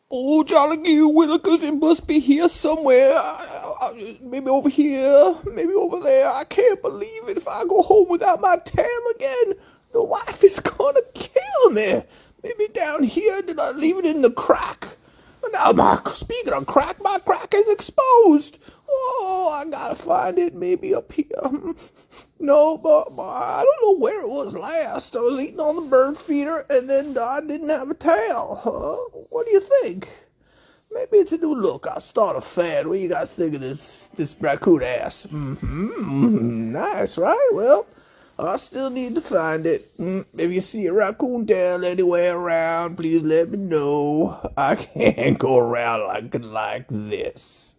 Oh, jolly gee willikers, it must be here somewhere. Maybe over here, maybe over there. I can't believe it. If I go home without my tail again, the wife is gonna kill me. Maybe down here, did I leave it in the crack? Now, speaking of crack, my crack is exposed. Oh, I gotta find it. Maybe up here. No, but I don't know where it was last. I was eating on the bird feeder, and then I didn't have a tail. What do you think? Maybe it's a new look. I'll start a fad. What do you guys think of this raccoon ass? Nice, right? Well, I still need to find it. If you see a raccoon tail anywhere around, please let me know. I can't go around like this.